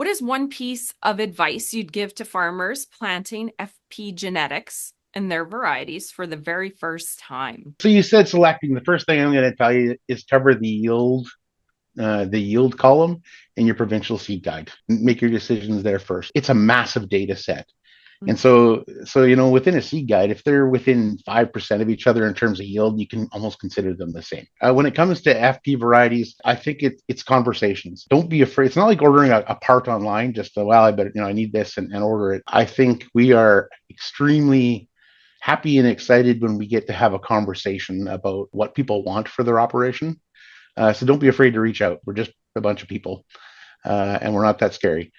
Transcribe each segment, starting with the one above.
What is one piece of advice you'd give to farmers planting FP genetics and their varieties for the very first time? So you said selecting. The first thing I'm going to tell you is cover the yield column in your provincial seed guide. Make your decisions there first. It's a massive data set. And within a seed guide, if they're within 5% of each other in terms of yield, you can almost consider them the same. When it comes to FP varieties, I think it's conversations. Don't be afraid. It's not like ordering a part online, just, well, I better, I need this and order it. I think we are extremely happy and excited when we get to have a conversation about what people want for their operation. So don't be afraid to reach out. We're just a bunch of people, and we're not that scary.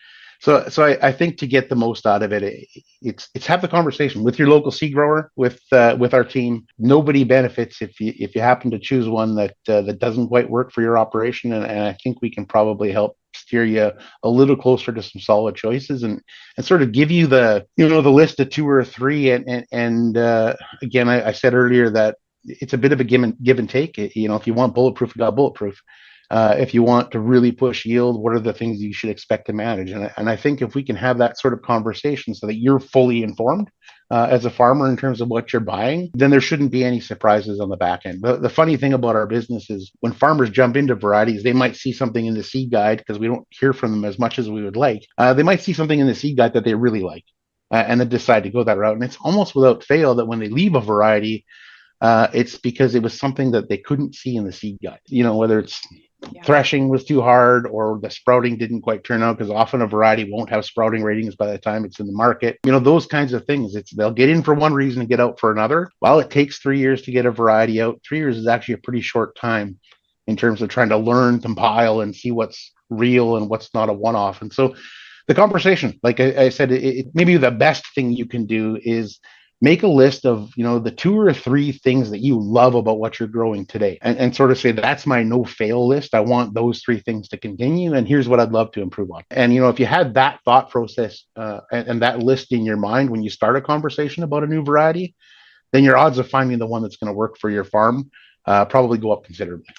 So I think to get the most out of it, it's have the conversation with your local seed grower, with our team. Nobody benefits if you happen to choose one that doesn't quite work for your operation, and I think we can probably help steer you a little closer to some solid choices and sort of give you the list of two or three. And again, I said earlier that it's a bit of a give and take. If you want bulletproof, you got bulletproof. If you want to really push yield, what are the things you should expect to manage? And I think if we can have that sort of conversation so that you're fully informed as a farmer in terms of what you're buying, then there shouldn't be any surprises on the back end. The funny thing about our business is when farmers jump into varieties, they might see something in the seed guide because we don't hear from them as much as we would like. They might see something in the seed guide that they really like and then decide to go that route. And it's almost without fail that when they leave a variety, it's because it was something that they couldn't see in the seed guide. Whether it's threshing was too hard or the sprouting didn't quite turn out, because often a variety won't have sprouting ratings by the time it's in the market. Those kinds of things. They'll get in for one reason and get out for another. While it takes 3 years to get a variety out, 3 years is actually a pretty short time in terms of trying to learn, compile, and see what's real and what's not a one-off. And so the conversation, like I said, maybe the best thing you can do is make a list of the two or three things that you love about what you're growing today, and sort of say, that's my no fail list. I want those three things to continue, and here's what I'd love to improve on. And if you had that thought process and that list in your mind when you start a conversation about a new variety, then your odds of finding the one that's going to work for your farm probably go up considerably.